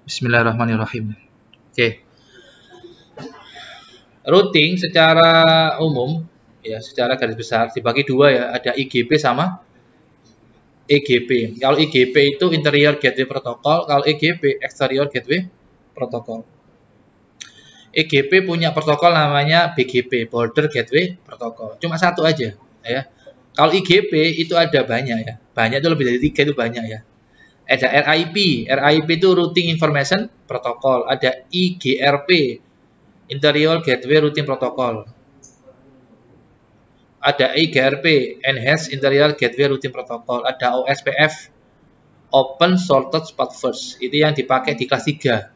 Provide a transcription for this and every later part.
Bismillahirrahmanirrahim. Oke. Routing secara umum ya, secara garis besar dibagi dua ya, ada IGP sama EGP. Kalau IGP itu Interior Gateway Protocol, kalau EGP Exterior Gateway Protocol. EGP punya protokol namanya BGP, Border Gateway Protocol. Cuma satu aja ya. Kalau IGP itu ada banyak ya. Banyak itu lebih dari 3 itu banyak ya. Ada RIP itu Routing Information Protocol. Ada IGRP, Interior Gateway Routing Protocol. Ada IGRP, Enhanced Interior Gateway Routing Protocol. Ada OSPF, Open Sorted Path First. Itu yang dipakai di kelas 3.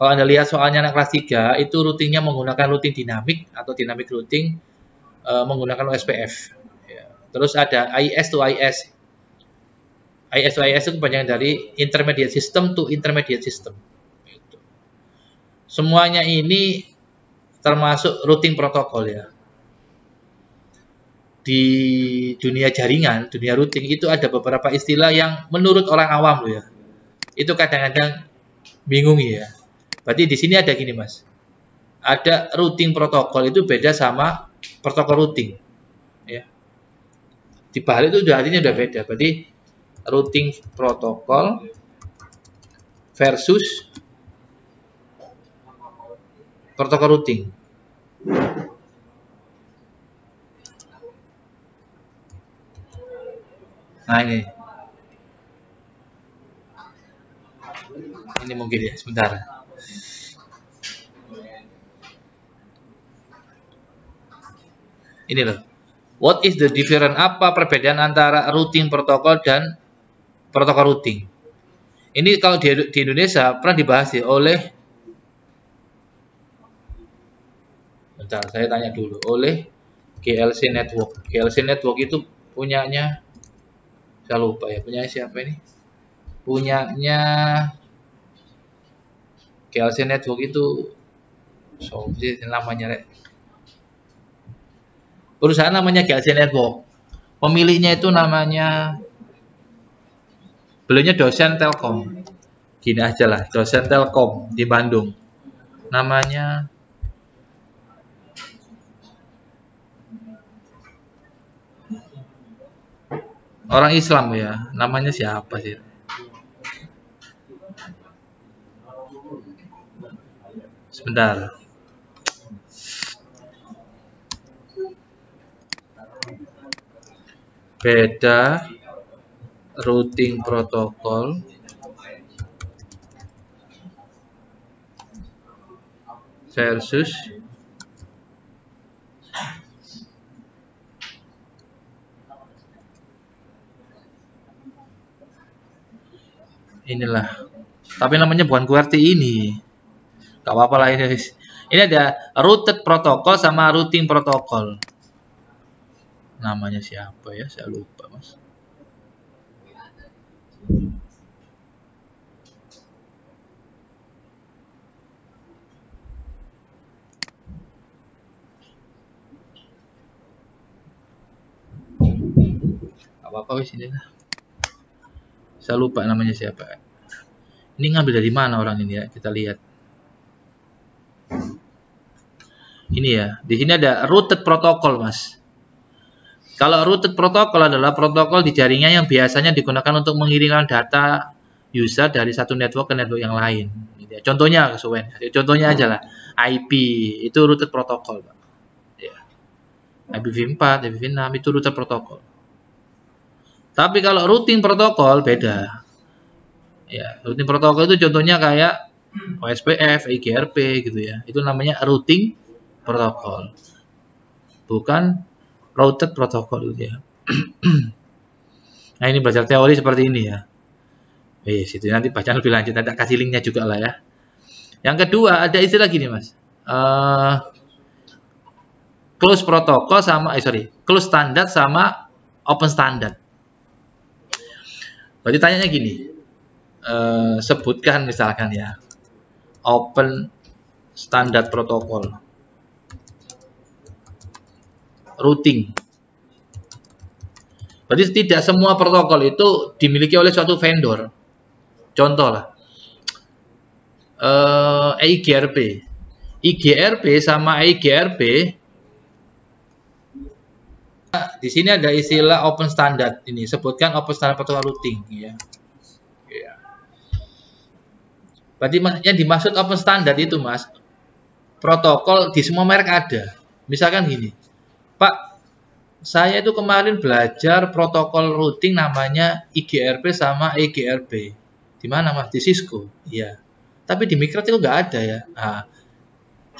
Kalau Anda lihat soalnya anak kelas 3, itu routingnya menggunakan routing dinamik atau dynamic routing menggunakan OSPF. Ya. Terus ada IS to IS. IS to IS itu kepanjangan dari Intermediate System to Intermediate System. Gitu. Semuanya ini termasuk routing protokol ya. Di dunia jaringan, dunia routing itu ada beberapa istilah yang menurut orang awam loh ya. Itu kadang-kadang bingung ya. Berarti di sini ada gini Mas. Ada routing protokol itu beda sama protokol routing. Ya. Di balik itu artinya udah beda. Berarti routing protokol versus protokol routing. Nah ini mungkin ya, sebentar. Ini loh. What is the difference? Apa perbedaan antara routing protokol dan protokol routing? Ini kalau di Indonesia pernah dibahas ya oleh, bentar saya tanya dulu, oleh GLC Network. GLC Network itu punyanya, saya lupa ya, punya siapa ini? Punyanya GLC Network itu, namanya Rek. Perusahaan namanya GLC Network. Pemiliknya itu namanya, beliaunya dosen Telkom. Gini aja lah, dosen Telkom di Bandung. Namanya orang Islam ya. Namanya siapa sih? Sebentar. Beda routing protokol versus inilah. Tapi namanya bukan QWERTY ini. Gak apa-apa lah ini. Ini ada routed protokol sama routing protokol. Namanya siapa ya? Saya lupa, Mas. Apa-apa wis ini lah. Saya lupa namanya siapa. Ini ngambil dari mana orang ini ya? Kita lihat. Ini ya. Di sini ada routed protokol, Mas. Kalau routed protokol adalah protokol di jaringan yang biasanya digunakan untuk mengirimkan data user dari satu network ke network yang lain. Contohnya, contohnya aja lah. IP itu routed protokol. Ya. IPv4, IPv6 itu routed protokol. Tapi kalau routing protokol beda. Ya, routing protokol itu contohnya kayak OSPF, IGRP gitu ya. Itu namanya routing protokol. Bukan routed protokol gitu ya. Nah, ini belajar teori seperti ini ya. Situ nanti bacaan lebih lanjut, nanti kasih linknya juga lah ya. Yang kedua ada istilah gini Mas. Close protokol sama close standard sama open standard. Berarti tanyanya gini. Sebutkan misalkan ya. Open standard protokol. Routing. Berarti tidak semua protokol itu dimiliki oleh suatu vendor. Contoh lah. EIGRP. IGRP sama EIGRP. Di sini ada istilah open standard. Ini sebutkan open standard protokol routing, ya. Berarti yang dimaksud open standard itu, Mas, protokol di semua merek ada. Misalkan gini, Pak, saya itu kemarin belajar protokol routing namanya IGRP sama EIGRP. Di mana, Mas? Di Cisco. Iya. Tapi di Microt itu nggak ada ya. Nah,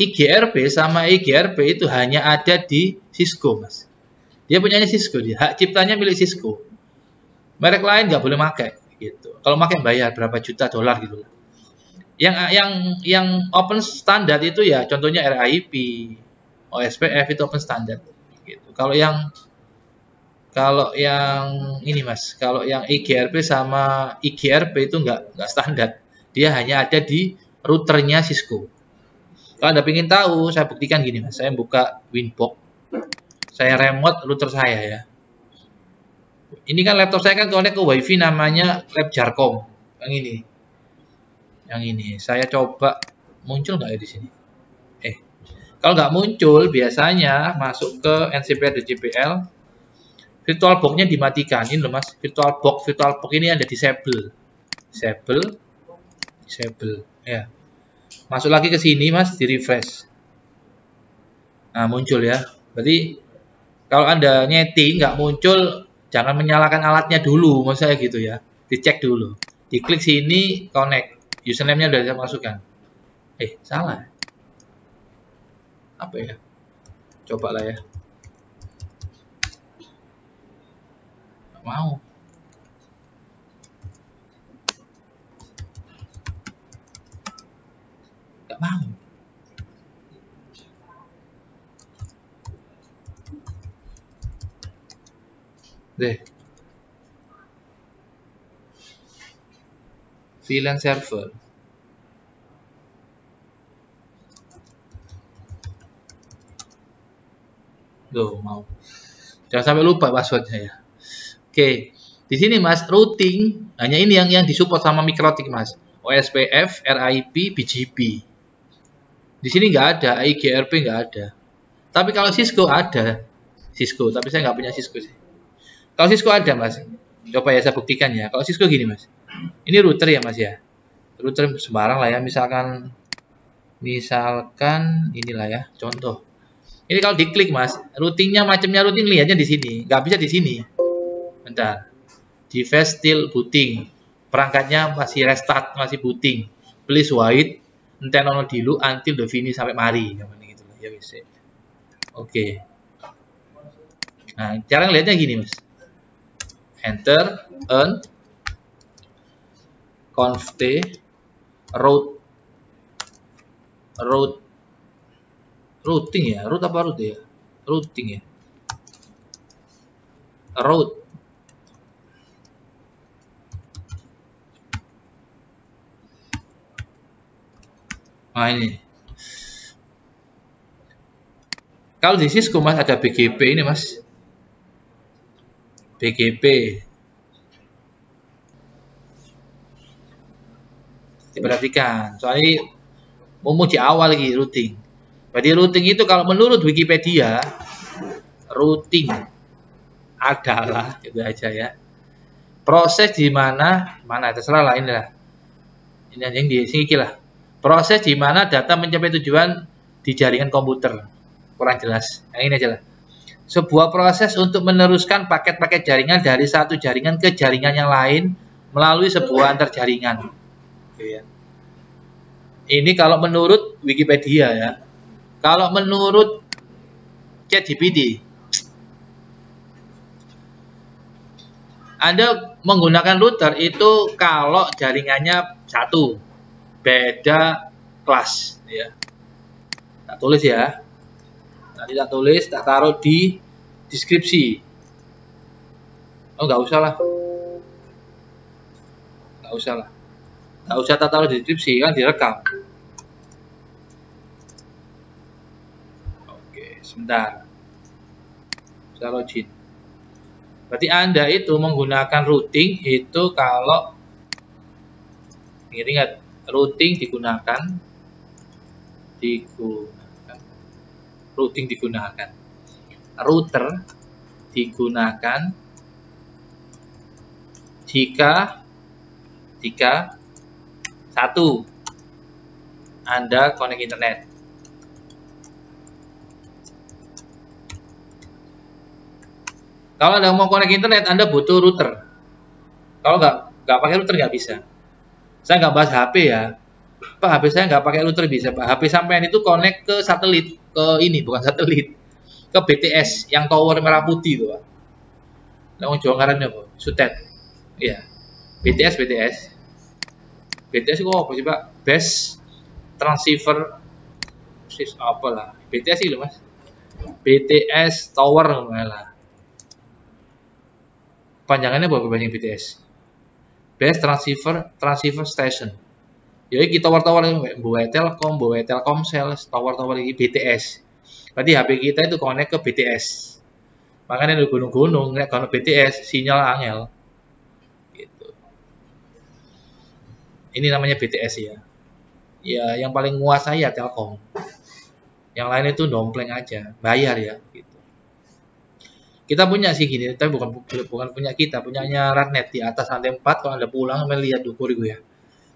IGRP sama EIGRP itu hanya ada di Cisco, Mas. Dia punyanya Cisco, dia hak ciptanya milik Cisco. Merek lain nggak boleh pakai, gitu. Kalau pakai bayar berapa juta dolar gitu. Yang open standard itu ya contohnya RIP, OSPF itu open standard gitu. Kalau yang ini, Mas, kalau yang IGRP sama IGRP itu nggak standar. Dia hanya ada di routernya Cisco. Kalau Anda ingin tahu, saya buktikan gini, Mas. Saya buka Winbox. Saya remote router saya ya. Ini kan laptop saya kan connect ke WiFi namanya Lab Jarcom. Yang ini. Yang ini, saya coba muncul nggak ya di sini? Kalau nggak muncul, biasanya masuk ke ncpl.jpl, VirtualBox-nya dimatikan. Ini loh, Mas, VirtualBox ini ada disable, ya. Masuk lagi ke sini, Mas, di refresh. Nah, muncul ya. Berarti kalau Anda nyeti nggak muncul, jangan menyalakan alatnya dulu, maksud saya gitu ya. Dicek dulu. Diklik sini, connect. Username-nya udah saya masukkan. Salah. Apa ya? Coba lah ya. Nggak mau. Nggak mau. Deh. VLAN server. Loh, mau. Jangan sampai lupa passwordnya ya. Oke. Di sini, Mas, routing hanya ini yang disupport sama Mikrotik, Mas. OSPF, RIP, BGP. Di sini nggak ada, IGRP nggak ada. Tapi kalau Cisco ada. Cisco, tapi saya nggak punya Cisco sih. Kalau Cisco ada, Mas. Coba ya saya buktikan ya. Kalau Cisco gini, Mas. Ini router ya, Mas ya. Router sembarang lah ya. Misalkan inilah ya, contoh. Ini kalau diklik, Mas, routingnya macamnya routing lihatnya di sini. Nggak bisa di sini. Bentar. Device still booting. Perangkatnya masih restart, masih booting. Please wait enten ono dulu until the finish sampai mari. Gitu ya, bisa. Oke. Nah, cara ngelihatnya gini, Mas. Enter, earn, conf t, routing ya, root apa root ya? Routing ya. Route. Nah, ini. Kalau di Cisco, Mas, ada BGP ini, Mas. BGP. Diperhatikan. Soalnya mau di awal lagi routing. Berarti routing itu kalau menurut Wikipedia, routing adalah itu aja ya. Proses di mana terserah lah ini lah. Ini yang di sini lah. Proses di mana data mencapai tujuan di jaringan komputer. Kurang jelas. Yang ini aja lah. Sebuah proses untuk meneruskan paket-paket jaringan dari satu jaringan ke jaringan yang lain melalui sebuah antar jaringan. Oke, ya. Ini kalau menurut Wikipedia ya. Kalau menurut ChatGPT, Anda menggunakan router itu kalau jaringannya satu, beda kelas ya. Tak tulis ya. Nanti tak tulis, tak taruh di deskripsi. Oh, nggak usah lah. Nggak usah lah. Nggak usah tak taruh di deskripsi, kan direkam. Oke, sebentar. Saya login. Berarti Anda itu menggunakan routing itu kalau ingat routing digunakan, routing digunakan, router digunakan jika satu, Anda connect internet. Kalau Anda mau connect internet, Anda butuh router. Kalau nggak pakai router nggak bisa. Saya nggak bahas HP ya. Pak, HP saya nggak pakai router bisa, Pak. HP sampean itu connect ke satelit, ke ini bukan satelit, ke BTS yang tower merah putih itu, Pak. Nah, Jawa ngarannya apa? Sutet. Iya. BTS itu apa sih, Pak? Best transceiver apalah. BTS itu, Mas. BTS tower lah. Panjangannya apa banyak BTS? Best transceiver station. Jadi kita tower buat Telkomsel, tower ini BTS. Berarti HP kita itu connect ke BTS. Makanya di gunung-gunung kalau BTS sinyal angel. Gitu. Ini namanya BTS ya. Ya, yang paling menguasai ya Telkom. Yang lain itu dompleng aja, bayar ya. Gitu. Kita punya sih gini, tapi bukan punya kita, punyanya Ratnet di atas lantai 4. Kalau Anda pulang melihat dukur itu ya.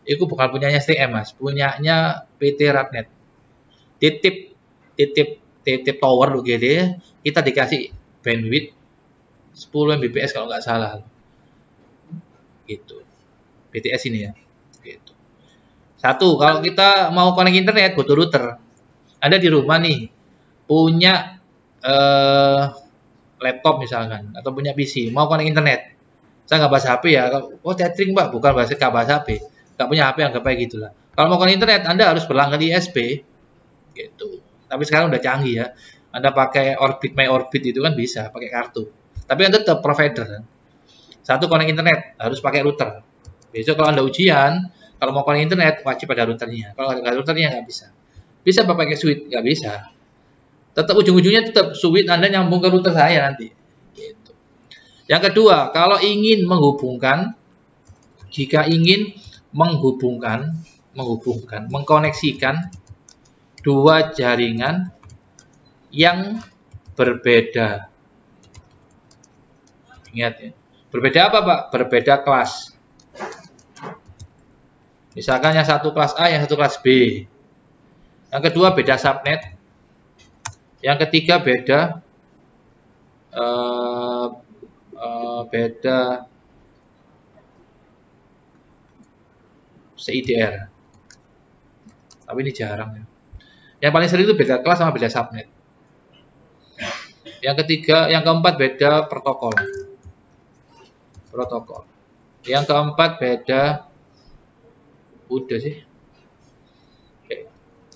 Itu bukan punyanya STM, Mas, punyanya PT Ratnet. Titip tower lu gede, kita dikasih bandwidth 10 Mbps kalau nggak salah. Gitu. BTS ini ya. Gitu. Satu, kalau kita mau connect internet butuh router. Anda di rumah nih punya laptop misalkan atau punya PC, mau connect internet. Saya nggak bahas HP ya. Oh, tethering, Pak, bukan bahas HP. Nggak punya HP anggap aja gitulah. Kalau mau connect internet, Anda harus berlangganan di ISP. Gitu. Tapi sekarang udah canggih ya. Anda pakai My Orbit itu kan bisa pakai kartu. Tapi kan tetap provider. Satu, connect internet harus pakai router. Besok kalau Anda ujian, kalau mau connect internet wajib ada routernya. Kalau nggak ada routernya nggak bisa. Bisa pakai switch? Nggak bisa. Tetap ujung-ujungnya tetap switch Anda nyambung ke router saya nanti. Gitu. Yang kedua, kalau ingin mengkoneksikan dua jaringan yang berbeda. Ingat ya. Berbeda apa, Pak? Berbeda kelas. Misalkan yang satu kelas A, yang satu kelas B. Yang kedua beda subnet. Yang ketiga beda CIDR. Tapi ini jarang ya. Yang paling sering itu beda kelas sama beda subnet. Yang ketiga, yang keempat beda protokol. Yang keempat beda udah sih.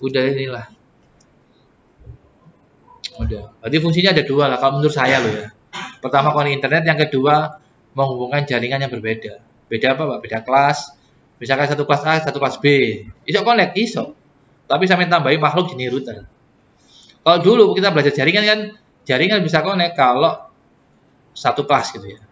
Udah inilah. Udah. Berarti fungsinya ada dua lah kalau menurut saya loh ya. Pertama connect internet, yang kedua menghubungkan jaringan yang berbeda. Beda apa, Pak? Beda kelas. Misalkan satu kelas A, satu kelas B. Iso connect, iso. Tapi sampai tambahin makhluk jenis router. Kalau dulu kita belajar jaringan kan, jaringan bisa connect kalau satu kelas gitu ya.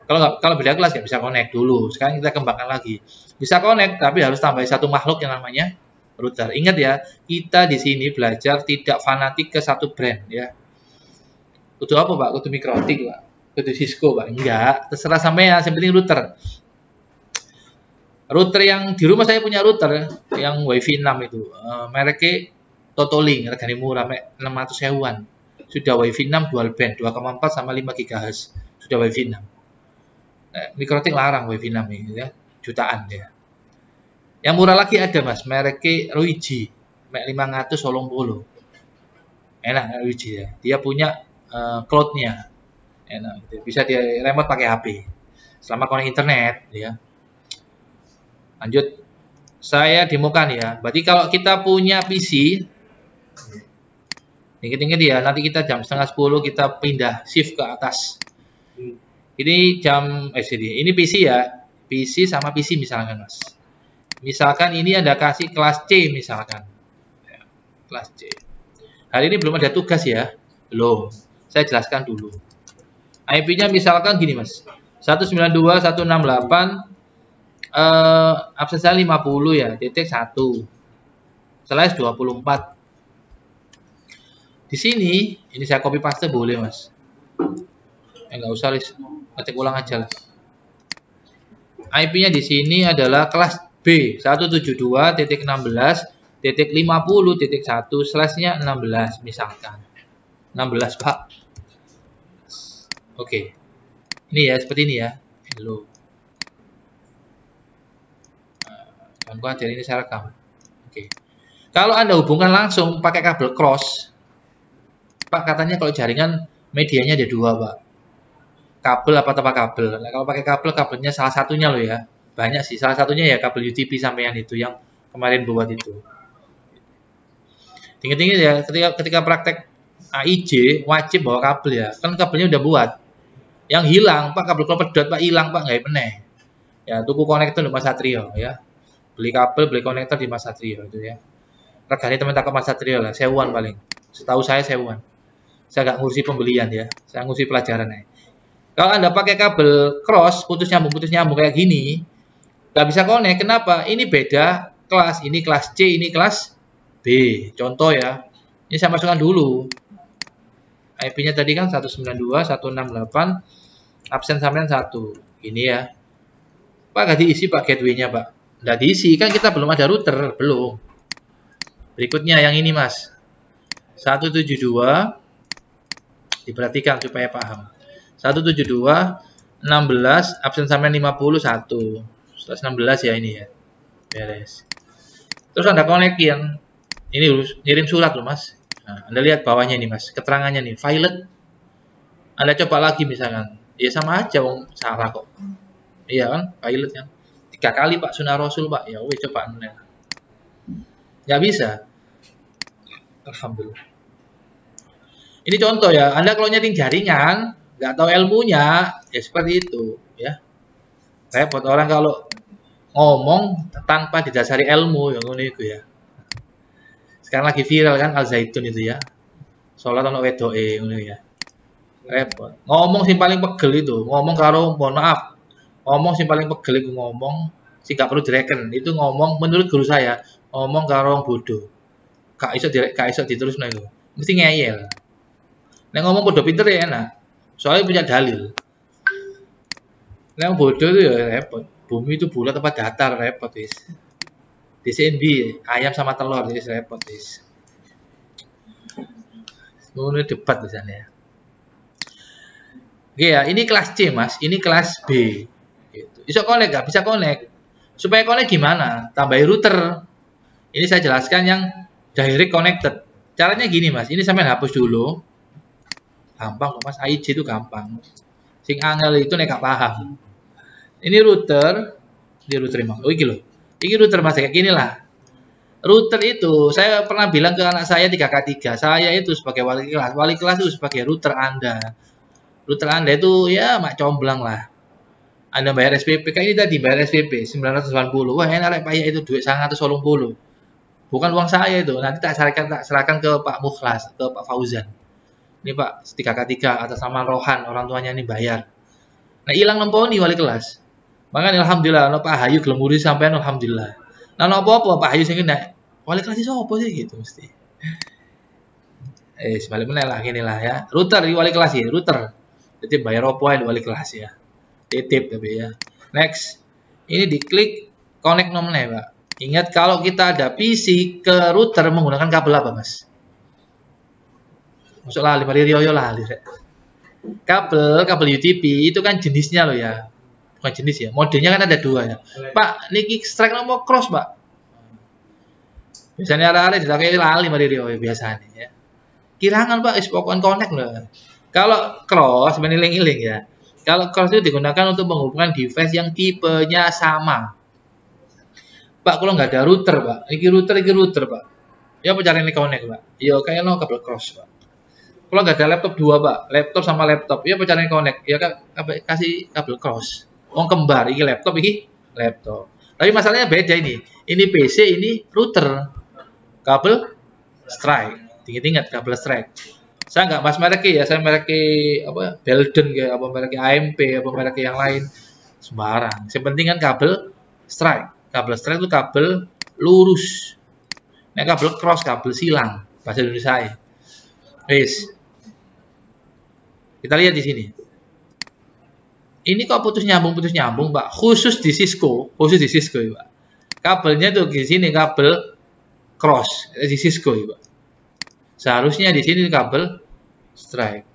Kalau beda kelas nggak bisa connect dulu. Sekarang kita kembangkan lagi. Bisa connect tapi harus tambahin satu makhluk yang namanya router. Ingat ya, kita di sini belajar tidak fanatik ke satu brand ya. Kudu apa, Pak? Kudu Mikrotik, Pak. Kudu Cisco, Pak. Enggak, terserah sampean, yang penting router. Router yang di rumah saya punya router yang Wi-Fi 6 itu. Mereknya Totolink, harganya murah, 600.000-an. Sudah Wi-Fi 6 dual band, 2,4 sama 5 GHz. Sudah Wi-Fi 6. Mikrotik larang Wi-Fi 6 ini ya, jutaan ya. Yang murah lagi ada, Mas, mereknya Ruiji, Mek 580. Enak Ruiji ya. Dia punya cloud-nya. Enak gitu. Bisa di remote pakai HP. Selama connect internet ya. Lanjut. Saya demokan ya. Berarti kalau kita punya PC, ingat-ingat ya, nanti kita jam 9:30 kita pindah shift ke atas. Ini ini PC ya. PC sama PC misalkan, Mas. Misalkan ini Anda kasih kelas C misalkan. Ya, kelas C. Hari ini belum ada tugas ya. Belum. Saya jelaskan dulu. IP-nya misalkan gini, Mas. 192.168 absensinya 50 ya, titik 1. Slash 24. Di sini, ini saya copy paste boleh, Mas. Enggak usah, ketik ulang aja lah. IP-nya di sini adalah kelas B 172.16.50.1 slash-nya 16 misalkan. 16, Pak. Oke. Ini ya, seperti ini ya. Hello. Gua ajarin ini saya rekam. Oke. Kalau Anda hubungkan langsung pakai kabel cross, Pak, katanya kalau jaringan medianya ada 2, Pak. Kabel apa tanpa kabel? Nah, kalau pakai kabel, kabelnya salah satunya loh ya. Banyak sih, salah satunya ya kabel UTP sampean itu yang kemarin buat itu. Tinggi-tinggi ya, ketika praktek AIJ wajib bawa kabel ya. Kan kabelnya udah buat. Yang hilang, Pak, kabel pedot, Pak, hilang, Pak, nggak meneh. Ya, tuku konektor di Mas Satrio ya. Beli kabel, beli konektor di Mas Satrio itu ya. Regane teman tak ke Mas Satrio lah, sewuan paling. Setahu saya sewuan. Saya nggak ngurusi pembelian ya, saya ngurusi pelajaran ya. Kalau Anda pakai kabel cross, putus nyambung kayak gini, nggak bisa connect. Kenapa? Ini beda kelas. Ini kelas C, ini kelas B. Contoh ya. Ini saya masukkan dulu. IP-nya tadi kan 192.168, absen sampean 1. Ini ya. Pak, nggak diisi Pak gateway-nya, Pak. Nggak diisi, kan kita belum ada router. Belum. Berikutnya yang ini, Mas. 172. Diperhatikan supaya paham. 172, 16, absen sampean 51. 116 ya ini ya. Beres. Terus Anda konekin. Ini ngirim surat loh, Mas. Nah, Anda lihat bawahnya ini, Mas. Keterangannya nih, violet. Anda coba lagi misalkan. Ya sama aja, wong salah kok. Iya kan, violet kan. 3 kali Pak Sunnah Rasul, Pak. Ya weh, coba Anda. Nggak bisa. Alhamdulillah. Ini contoh ya. Anda kalau nyeting jaringan, nggak tahu ilmunya, ya seperti itu ya. Repot orang kalau ngomong tanpa didasari ilmu yang itu ya. Sekarang lagi viral kan Al Zaitun itu ya. Sholat ono wedoke ngono ya. Repot. Ngomong sing paling pegel itu, ngomong karo mohon maaf. Ngomong sing paling pegel itu ngomong sing gak perlu direken. Itu ngomong menurut guru saya, ngomong karo wong bodoh. Gak iso diterusno itu. Mesti ngeyel. Nek ngomong bodoh pinter ya enak. Soalnya punya dalil. Nek bodoh itu ya repot. Bumi itu bulat apa datar, repot wis. Di sini ayam sama telur jadi repot wis. Ngono debat misalnya. Oke ya, ini kelas C, Mas. Ini kelas B. Gitu. Bisa connect nggak? Bisa connect. Supaya connect gimana? Tambahin router. Ini saya jelaskan yang direct connected. Caranya gini, Mas. Ini sampai hapus dulu. Gampang kok, Mas. AIJ itu gampang. Sing angel itu nek gak paham. Ini router. Ini router emang. Oh, iki loh. Ini router, Mas, kayak gini lah. Router itu, saya pernah bilang ke anak saya 3x3. Saya itu sebagai wali kelas. Wali kelas itu sebagai router Anda. Router Anda itu ya mak comblang lah. Anda bayar SPP. Kayak ini tadi bayar SPP 980. Wah, enak Pak ya, itu duit 180. Bukan uang saya itu. Nanti tak serahkan ke Pak Mukhlas, ke Pak Fauzan. Ini Pak, 3x3 atas nama Rohan, orang tuanya ini bayar. Nah, hilang nemponi wali kelas. Makanya alhamdulillah, no Pak Hayu gelem ngurus sampean alhamdulillah. Nah, no apa-apa Pak Hayu sing kena. Wali kelas itu apa sih gitu mesti. Sebalik meneh lah gini lah ya. Router di wali kelas ya, router. Jadi bayar apa aja wali kelas ya. Titip tapi ya. Next. Ini diklik connect nomornya, Pak. Ingat kalau kita ada PC ke router menggunakan kabel apa, Mas? Masuk lali, mari rioyo lali. Kabel UTP itu kan jenisnya loh ya. Bukan jenis ya, modenya kan ada 2 ya. Pak, niki strike nomor cross, Pak. Biasanya ada-ada dilakai lali mari rioyo biasanya ya. Kirangan Pak, is pokoknya connect loh. Kalau cross, meniling-iling ya. Kalau cross itu digunakan untuk menghubungkan device yang tipenya sama. Pak, kalau nggak ada router, Pak. Ini router, Pak. Ya apa caranya connect, Pak? Ya kayak no kabel cross, Pak. Kalau nggak ada laptop 2, Pak. Laptop sama laptop. Ya apa caranya connect? Ya kasih kabel cross. Wong kembar, ini laptop, ini laptop. Tapi masalahnya beda ini. Ini PC, ini router. Kabel strike. Ingat kabel strike. Saya nggak bahas merek ya, saya merek apa Belden kayak apa merek AMP apa merek yang lain sembarang. Yang penting kan kabel strike. Kabel strike itu kabel lurus. Nah, kabel cross, kabel silang. Bahasa Indonesia. Wes. Kita lihat di sini. Ini kok putus nyambung, Pak. Khusus di Cisco, ya, Pak. Kabelnya tuh di sini kabel cross di Cisco, ya, Pak. Seharusnya di sini kabel strike.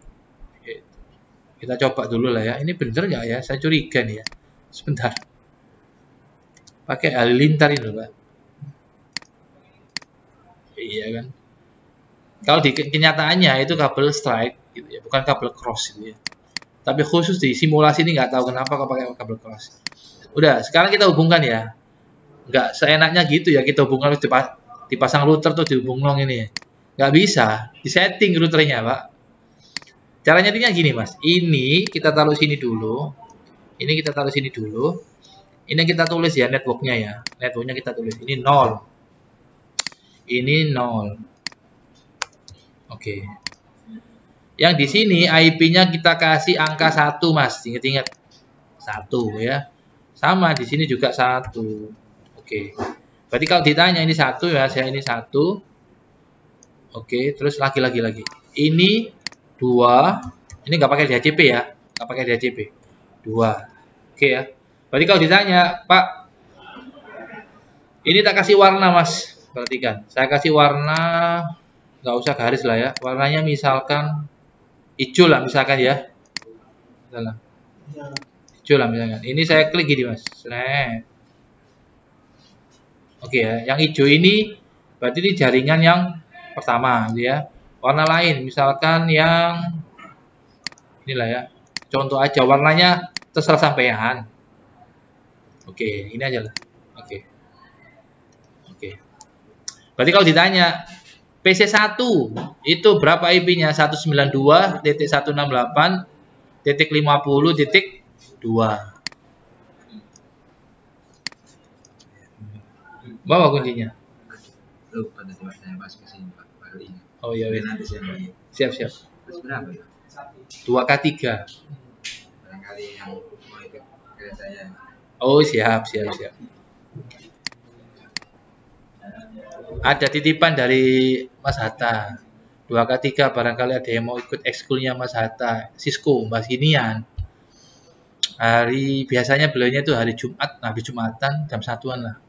Kita coba dulu lah ya. Ini bener nggak ya? Saya curiga nih ya. Sebentar. Pakai halilintar ini loh, Pak. Iya kan. Kalau di kenyataannya itu kabel strike, gitu ya, bukan kabel cross, gitu ya. Tapi khusus di simulasi ini nggak tahu kenapa kok pakai kabel cross. Udah, sekarang kita hubungkan ya. Nggak seenaknya gitu ya kita hubungkan dipasang router tuh dihubungkan ini. Nggak bisa, disetting routernya, Pak. Caranya gini, Mas. Ini kita taruh sini dulu. Ini kita taruh sini dulu. Ini kita tulis ya networknya ya. Networknya kita tulis. Ini 0. Ini 0. Oke. Yang di sini IP-nya kita kasih angka 1, Mas. Ingat-ingat. 1 ya. Sama di sini juga 1. Oke. Berarti kalau ditanya ini 1 ya, saya ini 1. Oke, terus lagi. Ini 2. Ini nggak pakai DHCP ya. Nggak pakai DHCP. 2. Oke ya. Berarti kalau ditanya, Pak, ini tak kasih warna, Mas. Perhatikan. Saya kasih warna, nggak usah garis lah ya. Warnanya misalkan hijau lah misalkan ya. Hijau lah misalkan. Ini saya klik gini, Mas. Oke ya. Yang hijau ini berarti ini jaringan yang pertama gitu ya. Warna lain misalkan yang inilah ya. Contoh aja warnanya terserah sampean. Oke, ini aja lah. Oke. Berarti kalau ditanya PC1 itu berapa IP-nya? 192.168.50.2. Bawa kuncinya. Oh iya. Siap. Berapa ya? 2K3. Barangkali yang mau ikut ke saya. Oh, siap. Ada titipan dari Mas Hatta. 2K3 barangkali ada yang mau ikut ekskulnya Mas Hatta. Cisco, Mas Ginian. Biasanya beliaunya itu hari Jumat, habis Jumatan jam 1-an lah.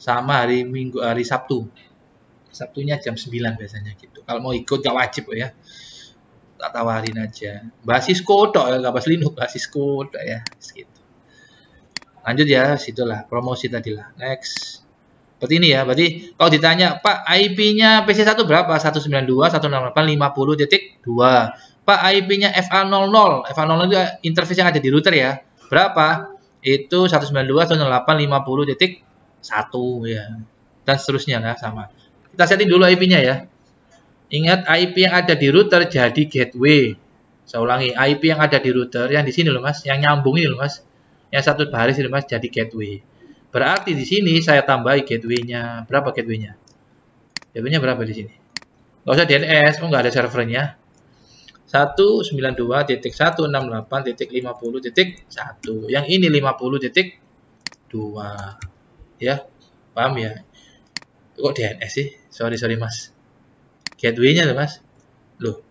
Sama hari Sabtu. Sabtunya jam 9 biasanya gitu. Kalau mau ikut gak wajib ya. Tak tawarin aja. Bahas Cisco tok ya, gak bahas Linux, bahas Cisco tok ya. Gitu. Lanjut ya, situlah promosi tadi lah. Next. Seperti ini ya. Berarti kalau ditanya, Pak, IP-nya PC1 berapa? 192.168.50.2. Pak, IP-nya FA00. FA00 itu interface yang ada di router ya. Berapa? Itu 192.168.50.1 ya. Dan seterusnya lah sama. Kita setting dulu IP-nya ya. Ingat IP yang ada di router jadi gateway. Saya ulangi, IP yang ada di router yang di sini loh, Mas, yang nyambung ini loh, Mas. Yang satu baris ini, Mas, jadi gateway. Berarti di sini saya tambahi gateway-nya. Berapa gateway-nya? Gateway-nya berapa di sini? Enggak usah DNS, enggak ada servernya. 192.168.50.1. Yang ini 50.2. Ya. Paham ya? Kok DNS sih? Sorry Mas. Gateway-nya loh, Mas. Loh.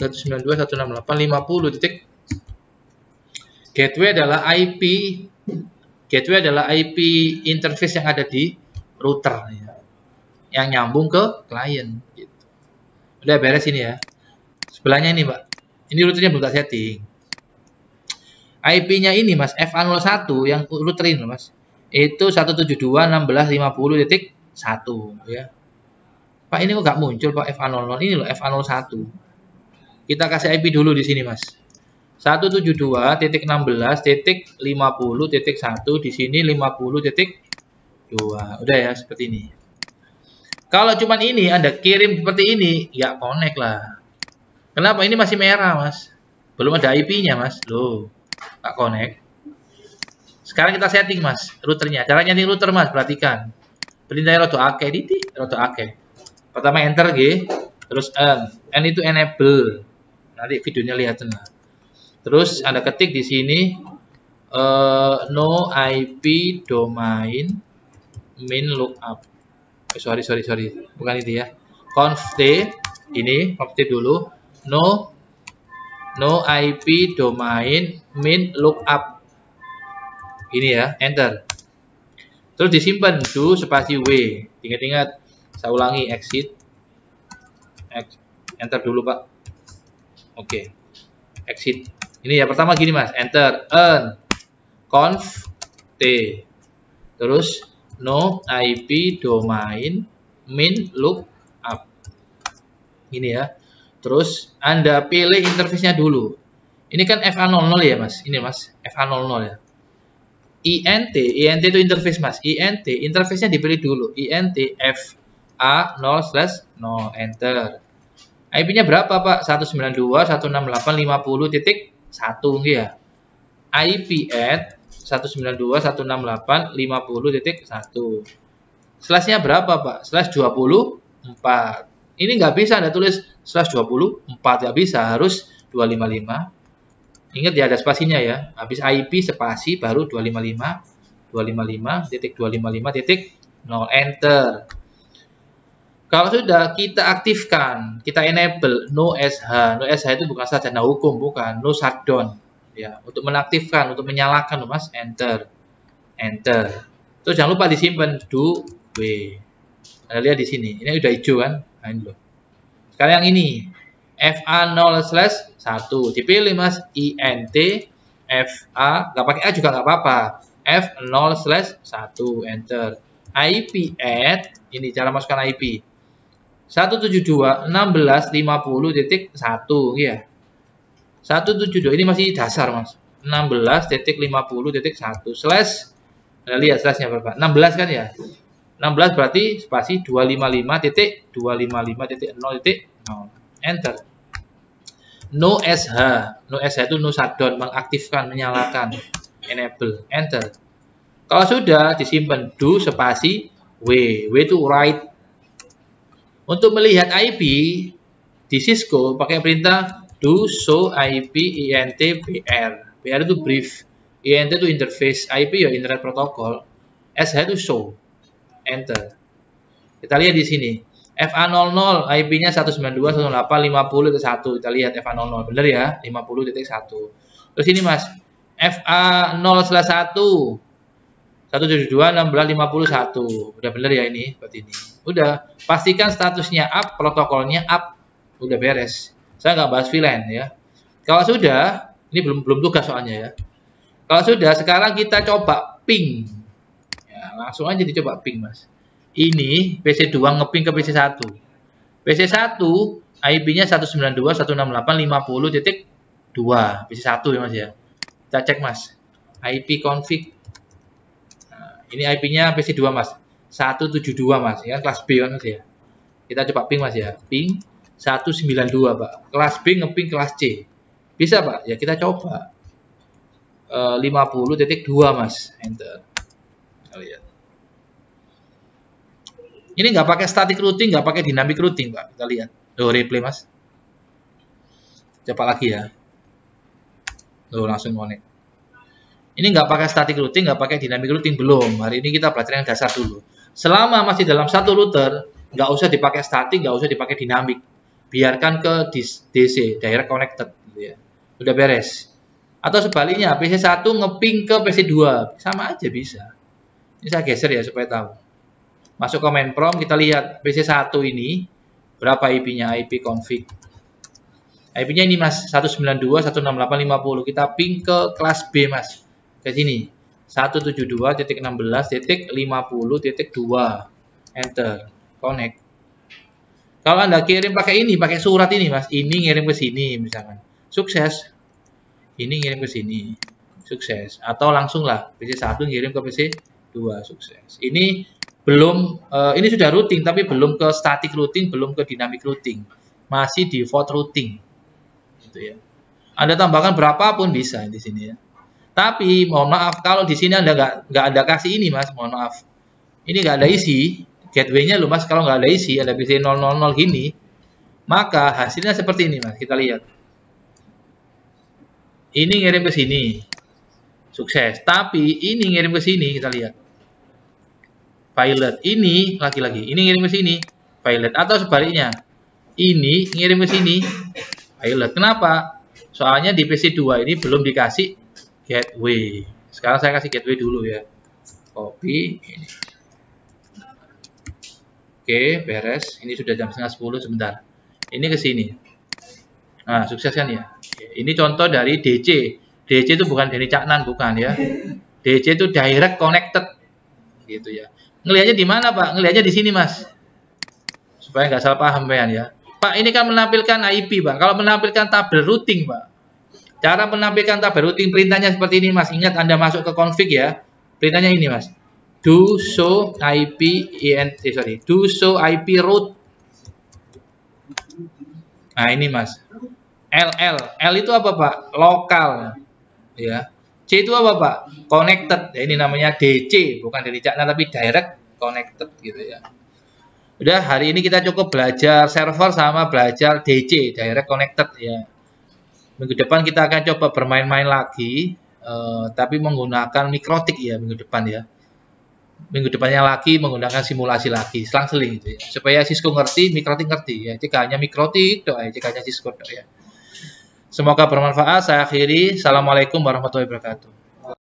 192.168.50. Gateway adalah IP interface yang ada di router ya. Yang nyambung ke klien gitu. Udah beres ini ya. Sebelahnya ini, Pak. Ini routernya belum tak setting. IP-nya ini, Mas, FA01 yang router ini, Mas. Itu 172.16.50.1 ya. Pak, ini kok nggak muncul, Pak, FA00? Ini loh FA01. Kita kasih IP dulu di sini, Mas. 172.16.50.1 di sini 50.2. Udah ya, seperti ini. Kalau cuman ini Anda kirim seperti ini, ya connect lah. Kenapa? Ini masih merah, Mas. Belum ada IP-nya, Mas. Loh, nggak connect. Sekarang kita setting, Mas, routernya. Cara setting router, Mas, perhatikan. Perintahnya roto ake, roto ake. Pertama enter G, terus N itu enable. Nanti videonya lihat lah. Terus Anda ketik di sini no IP domain min lookup. Sorry, bukan itu ya. Conf t ini conf t dulu. No IP domain min lookup. Ini ya, enter. Terus disimpan do spasi w. Ingat-ingat, saya ulangi, exit. Enter dulu Pak. Oke. Exit. Ini ya pertama gini Mas, enter conf t. Terus no IP domain min lookup. Ini ya. Terus Anda pilih interface-nya dulu. Ini kan FA00 ya Mas. Ini Mas, FA00 ya. INT itu interface Mas. INT interface-nya dipilih dulu. INT FA0/0 enter. IP-nya berapa Pak? 192.168.50.1 ya. IP at 192.168.50.1. Slash-nya berapa Pak? Slash 24. Ini nggak bisa Anda tulis slash 24, nggak bisa, harus 255. Ingat ya, ada spasinya ya. Habis IP spasi baru 255.255.255.0 enter. Kalau sudah kita aktifkan, kita enable no SH. No SH itu bukan sarjana hukum, bukan. No shutdown. Ya, untuk menaktifkan, untuk menyalakan, Mas, enter. Enter. Terus jangan lupa disimpan do w. Anda lihat di sini. Ini udah hijau kan? Nah, ini loh. Sekarang yang ini FA0/1 dipilih Mas, INT FA, nggak pakai A juga nggak apa-apa, F0/1 enter. IP at, ini cara masukkan IP 172.16.50.1 ya. 172 ini masih dasar Mas, 16.50.1 slash, Anda lihat slashnya berapa? 16 kan ya. 16 berarti spasi 255.255.0.0 enter. No SH. No SH itu no shutdown, mengaktifkan, menyalakan, enable, enter. Kalau sudah disimpan do spasi w. W itu write. Untuk melihat IP di Cisco pakai perintah do show IP int br. Br itu brief, int itu interface, IP ya internet protocol, SH itu show. Enter. Kita lihat di sini. FA00 IP-nya 192.168.50.1. Kita lihat FA00 benar ya, 50.1. Terus ini Mas, FA0/1 172.16.50.1. Udah benar ya ini, seperti ini. Udah, pastikan statusnya up, protokolnya up. Udah beres. Saya nggak bahas VLAN ya. Kalau sudah, ini belum tugas soalnya ya. Kalau sudah, sekarang kita coba ping. Langsung aja dicoba ping Mas. Ini PC2 ngeping ke PC1. PC1 IP-nya 192.168.50.2. PC1 ya Mas ya. Kita cek Mas. IP config. Nah, ini IP-nya PC2 Mas. 172 Mas. Ya kelas B kan Mas ya. Kita coba ping Mas ya. Ping 192 Pak. Kelas B ngeping kelas C. Bisa Pak? Ya kita coba. 50.2 Mas. Enter. Lihat. Ini nggak pakai static routing, nggak pakai dynamic routing, Pak. Kita lihat. Loh, replay Mas. Coba lagi ya. Loh, langsung connect. Ini nggak pakai static routing, nggak pakai dynamic routing, belum. Hari ini kita belajar yang dasar dulu. Selama masih dalam satu router, nggak usah dipakai static, nggak usah dipakai dynamic. Biarkan ke DC, direct connected. Gitu ya. Udah beres. Atau sebaliknya, PC1 ngeping ke PC2. Sama aja bisa. Ini saya geser ya supaya tahu. Masuk ke main prompt, kita lihat PC1 ini berapa IP-nya, IP config. IP-nya ini Mas, 192.168.50. Kita ping ke kelas B Mas. Ke sini. 172.16.50.2. Enter. Connect. Kalau Anda kirim pakai ini, pakai surat ini Mas, ini ngirim ke sini misalkan. Sukses. Ini ngirim ke sini. Sukses. Atau langsung lah, PC1 ngirim ke PC2. Sukses. Ini belum, ini sudah routing tapi belum ke static routing, belum ke dynamic routing, masih default routing, gitu ya. Anda tambahkan berapapun bisa di sini ya. Tapi mohon maaf kalau di sini Anda nggak ada kasih ini Mas, mohon maaf. Ini nggak ada isi gateway-nya loh Mas. Kalau nggak ada isi, ada PC 000 gini, maka hasilnya seperti ini Mas. Kita lihat. Ini ngirim ke sini. Sukses. Tapi ini ngirim ke sini, kita lihat. Pilot. Ini lagi-lagi. Ini ngirim ke sini. Pilot. Atau sebaliknya. Ini ngirim ke sini. Pilot. Kenapa? Soalnya di PC2 ini belum dikasih gateway. Sekarang saya kasih gateway dulu ya. Copy. Ini. Oke, beres. Ini sudah jam 9:30 sebentar. Ini ke sini. Nah, sukses kan ya? Ini contoh dari DC. DC itu bukan dari Caknan, bukan ya. DC itu direct connected. Gitu ya. Ngelihatnya di mana, Pak? Ngelihatnya di sini, Mas. Supaya nggak salah paham ya. Pak, ini kan menampilkan IP, Pak. Kalau menampilkan tabel routing, Pak. Cara menampilkan tabel routing perintahnya seperti ini, Mas. Ingat Anda masuk ke config ya. Perintahnya ini, Mas. Do show IP do show IP route. Nah, ini, Mas. L itu apa, Pak? Lokal. Ya. C itu apa, Pak? Connected. Ya, ini namanya DC, bukan dari Caknan tapi direct connected gitu ya. Udah, hari ini kita cukup belajar server sama belajar DC, direct connected ya. Minggu depan kita akan coba bermain-main lagi, tapi menggunakan mikrotik ya minggu depan ya. Minggu depannya lagi menggunakan simulasi lagi, selang-seling gitu ya. Supaya Cisco ngerti, mikrotik ngerti ya. Jika hanya mikrotik, jika hanya Cisco ya. Semoga bermanfaat. Saya akhiri. Assalamualaikum warahmatullahi wabarakatuh.